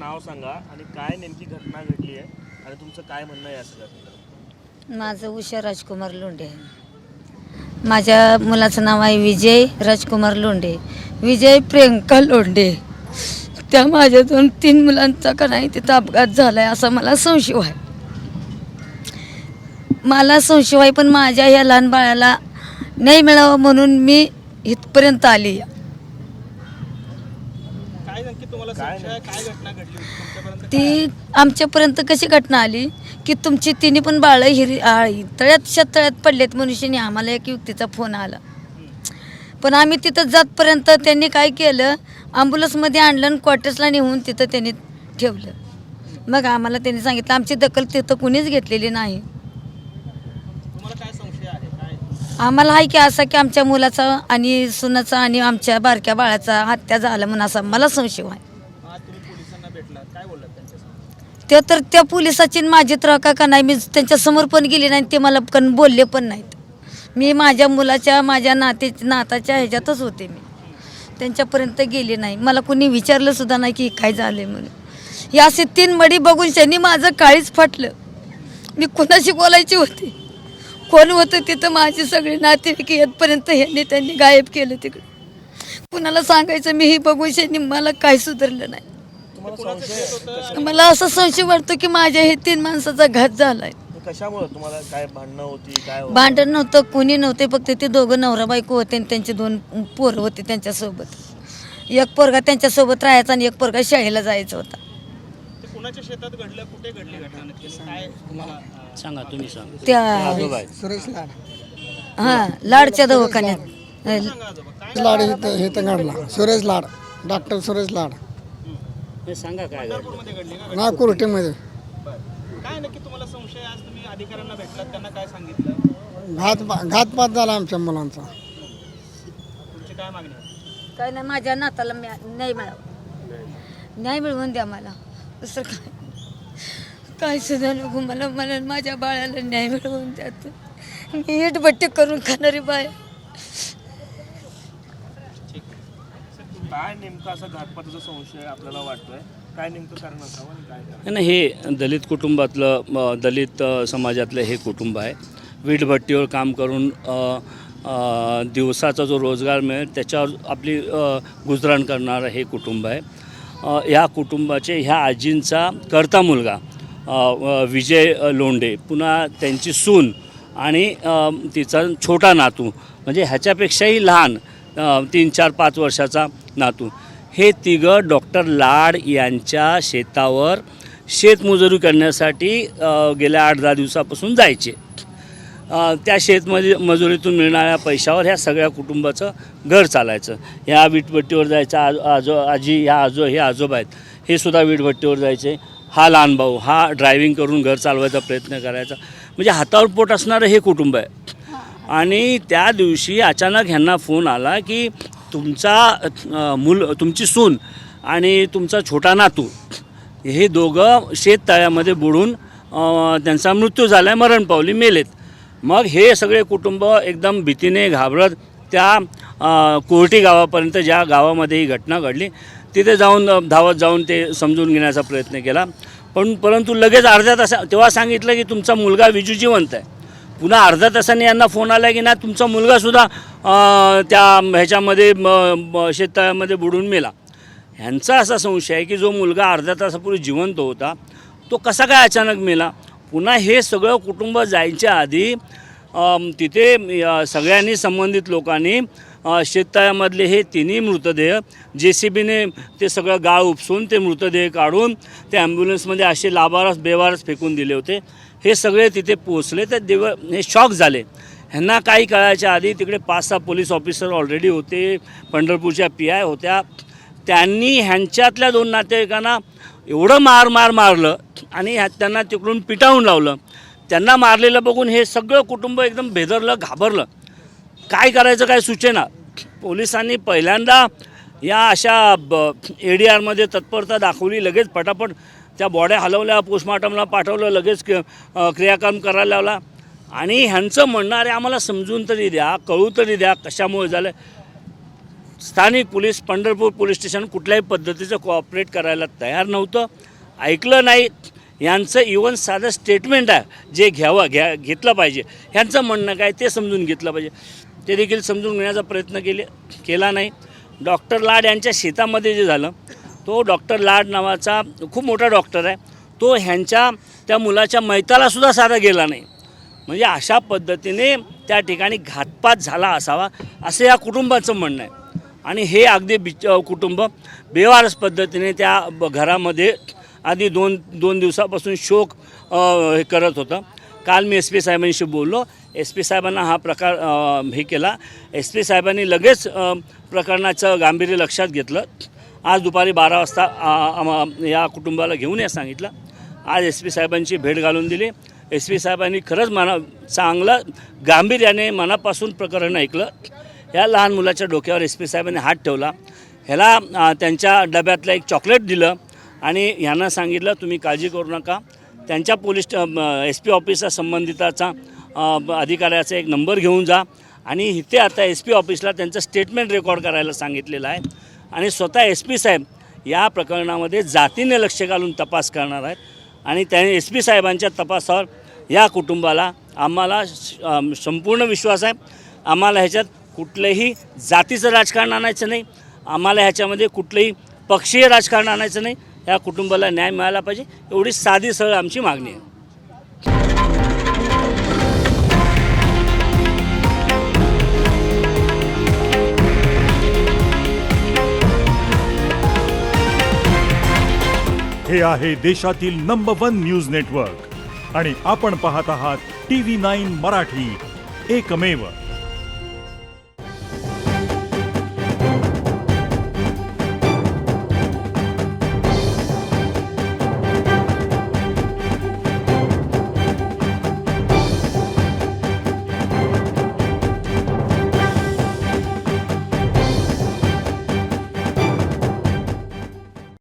नाव सांगा आणि काय नेमकी घटना घडली आहे आणि तुमचं काय म्हणणं आहे या सगळ्यात? माझं उषा राजकुमार लोंढे आहे. माझ्या मुलाचं नाव आहे विजय राजकुमार लोंढे. विजय प्रियंका लोंढे. त्या माझ्या 2-3 मुलांचा का नाही तिथं अपघात झाला आहे असा मला संशय आहे. मला संशय आहे, पण माझ्या ह्या लहान बाळाला नाही मिळावं म्हणून मी इथपर्यंत आली. काय नक्की तुम्हाला संशय आहे? काय घटना घडली होती तुमच्यापर्यंत? ती आमच्यापर्यंत कशी घटना आली की तुमची तिन्ही पण बाळं तळ्यात शेततळ्यात पडलेत मनुष्याने. आम्हाला एक युक्तीचा फोन आला, पण आम्ही तिथं जातपर्यंत त्यांनी काय केलं, ॲम्ब्युलन्समध्ये आणलं आणि क्वार्टर्सला नेऊन तिथं त्यांनी ठेवलं. मग आम्हाला त्यांनी सांगितलं आमची दखल तिथं कुणीच घेतलेली नाही. तुम्हाला काय संशय आहे? काय आम्हाला आहे की असा की आमच्या मुलाचा आणि सुनाचा आणि आमच्या बारक्या बाळाचा हत्या झाला म्हणून असा मला संशय आहे. आज तुम्ही पोलिसांना भेटलात, काय बोललात त्यांच्यासमोर? ते तर त्या पोलिसाची माझी त्राका का नाही, मी त्यांच्यासमोर पण गेली नाही, ते मला पण बोलले पण नाहीत. मी माझ्या मुलाच्या माझ्या नाताच्या ह्याच्यातच होते. मी त्यांच्यापर्यंत गेले नाही. मला कोणी विचारलं सुद्धा नाही की काय झालं म्हणून. या असे 3 मडी बघून त्यांनी माझं काळीच फाटलं. मी कुणाशी बोलायची होती, कोण होतं तिथं, माझे सगळे नातेवाईक येतपर्यंत ह्यांनी त्यांनी गायब केलं तिकडे. कुणाला सांगायचं मी ही बघून त्यांनी मला काय सुधारलं नाही. मला असं संशय वाटतो की माझ्या हे 3 माणसाचा घात झालाय. कशामुळे तुम्हाला काय भांडणं होती? काय होतं? भांडण नव्हतं, कोणी नव्हते, फक्त ते दोघं नवरा बायको होते आणि त्यांचे 2 पोरं होते त्यांच्यासोबत. एक पोरगा त्यांच्यासोबत राहायचा आणि एक पोरगा शाळेला जायचा होता. ते कुणाच्या शेतात घडलं, कुठे घडली घटना नक्की? काय तुम्हाला सांगा, तुम्ही सांगा. त्या सुरेश लाड हां लाडच्या दवाखान्यात. सांगा आजोबा, काय लाड हे तर घडला. सुरेश लाड, डॉक्टर सुरेश लाड, हे सांगा काय घडलं. पंढरपूरमध्ये घडली का? नागपुरटीमध्ये. बरं. काय नक्की तुम्हाला संशय आहे? आज तुम्ही अधिकाऱ्यांना भेटलात, त्यांना काय सांगितलं? घातपात झाला आमच्या मुलांचा. तुमची काय मागणी आहे? काय नाही, माझ्या नाताला न्याय मिळावा, न्याय मिळवून द्या मला. दुसरं काय सुद्धा नको मला. मला माझ्या बाळाला न्याय मिळवून द्या. मी इटभट्टी करून खाणारी बाय. काय नेमकं असं घातपाताचा संशय आपल्याला वाटतोय? काय नेमकं कारण असावं आणि काय कारण? नाही, हे दलित कुटुंबातलं दलित समाजातलं हे कुटुंब आहे. वीटभट्टीवर काम करून दिवसाचा जो रोजगार मिळेल त्याच्यावर आपली गुजराण करणारं हे कुटुंब आहे. ह्या कुटुंबाचे ह्या आजींचा करता मुलगा विजय लोंढे, पुन्हा त्यांची सून आणि तिचा छोटा नातू, म्हणजे ह्याच्यापेक्षाही लहान 3-4-5 वर्षाचा नातू, हे तिघं डॉक्टर लाड यांच्या शेतावर शेतमजुरी करण्यासाठी गेल्या 8-10 दिवसापासून जायचे. त्या मजुरीतून मिळणाऱ्या पैशावर ह्या सगळ्या कुटुंबाचं घर चालायचं. ह्या वीटभट्टीवर जायचं. हे आजोबा आहेत, हे सुद्धा वीटभट्टीवर जायचे. हा लहान भाऊ हा ड्रायव्हिंग करून घर चालवायचा प्रयत्न करायचा. म्हणजे हातावर पोट असणारं हे कुटुंब आहे. आणि त्या दिवशी अचानक ह्यांना फोन आला की तुमची सून आणि तुमचा छोटा नातू हे दोघं शेततळ्यामध्ये बुडून त्यांचा मृत्यू झाला आहे, मरण पावली, मेलेत. मग हे सगळे कुटुंब एकदम भीतीने घाबरत त्या कोर्टी गावापर्यंत, ज्या गावामध्ये ही घटना घडली, तिथे धावत जाऊन ते समजून घेण्याचा प्रयत्न केला. परंतु लगेच अर्ध्या तासा तेव्हा सांगितलं की तुमचा मुलगा विजू जिवंत आहे. पुन्हा अर्ध्या तासाने यांना फोन आला की ना तुमचा मुलगासुद्धा त्या ह्याच्यामध्ये शेततळ्यामध्ये बुडून मेला. ह्यांचा असा संशय आहे की जो मुलगा अर्ध्या तासापूर्वी जिवंत होता तो कसा काय अचानक मेला. पुन्हा हे सगळं कुटुंब जायच्या आधी तिथे सगळ्यांनी संबंधित लोकांनी शेततळ्यामधले हे 3 मृतदेह JCBने ते सगळं गाळ उपसून ते मृतदेह काढून ते ॲम्ब्युलन्समध्ये असे बेवारस फेकून दिले होते. हे सगळे तिथे पोचले तर हे शॉक झाले. ह्यांना काही कळायच्या आधी तिकडे 5-6 पोलीस ऑफिसर ऑलरेडी होते, पंढरपूरच्या PI होत्या. त्यांनी ह्यांच्यातल्या 2 नातेवाईकांना एवढं मारलं आणि त्यांना तिकडून पिटाळून लावलं. त्यांना मारलेलं बघून हे सगळं कुटुंब एकदम भेदरलं, घाबरलं. काय करायचं काय सुचेना. पोलिसांनी पहिल्यांदा या अशा ADRमध्ये तत्परता दाखवली. लगेच पटापट त्या बॉड्या हलवल्या, पोस्टमॉर्टमला पाठवलं, लगेच क्रियाक्रम करायला लावला. आणि ह्यांचं म्हणणं आहे आम्हाला समजून तरी द्या, कळू तरी द्या कशामुळे झालं. स्थानिक पोलीस पंढरपूर पोलीस स्टेशन कुठल्याही पद्धतीचं कोऑपरेट करायला तयार नव्हतं, ऐकलं नाही. यांचं इवन साधं स्टेटमेंट आहे जे घेतलं पाहिजे, ह्यांचं म्हणणं काय ते समजून घेतलं पाहिजे, ते देखील समजून घेण्याचा प्रयत्न केला नाही. डॉक्टर लाड यांच्या शेतामध्ये जे झालं, तो डॉक्टर लाड नावाचा खूप मोठा डॉक्टर आहे, तो ह्यांच्या त्या मुलाच्या मैतालासुद्धा साधा गेला नाही. म्हणजे अशा पद्धतीने त्या ठिकाणी घातपात झाला असावा असं या कुटुंबाचं म्हणणं आहे. आणि हे अगदी कुटुंब बेवारस पद्धतीने त्या घरामध्ये आधी दोन दिवसापासून शोक हे करत होतं. काल मी SP साहेबांशी बोललो. SP साहेबांना हा प्रकार हे केला. SP साहेबांनी लगेच प्रकरणाचं गांभीर्य लक्षात घेतलं. आज दुपारी 12 वाजता या कुटुंबाला घेऊन या सांगितलं. आज SP साहेबांची भेट घालून दिली. SP साहेबांनी खरंच चांगलं गांभीर्याने मनापासून प्रकरण ऐकलं. या लहान मुलाच्या डोक्यावर SP साहेबांनी हात ठेवला. ह्याला त्यांच्या डब्यातलं एक चॉकलेट दिलं आणि ह्यांना सांगितलं तुम्ही काळजी करू नका. त्यांच्या SP ऑफिसचा संबंधिताचा अधिकाऱ्याचा एक नंबर घेऊन जा आणि इथे आता SP ऑफिसला त्यांचं स्टेटमेंट रेकॉर्ड करायला सांगितलेलं आहे. आणि स्वतः SP साहेब या प्रकरणामध्ये जातीने लक्ष घालून तपास करणार आहेत. आणि त्या SP साहेबांच्या तपासावर या कुटुंबाला आम्हाला संपूर्ण विश्वास आहे. आम्हाला ह्याच्यात कुठलंही जातीचं राजकारण आणायचं नाही, आम्हाला ह्याच्यामध्ये कुठलंही पक्षीय राजकारण आणायचं नाही. या कुटुंबाला न्याय मिळाला पाहिजे, एवढी साधी सरळ आमची मागणी आहे. हे आहे देशातील नंबर 1 न्यूज नेटवर्क आणि आपण पाहत आहात TV9 मराठी, एकमेव.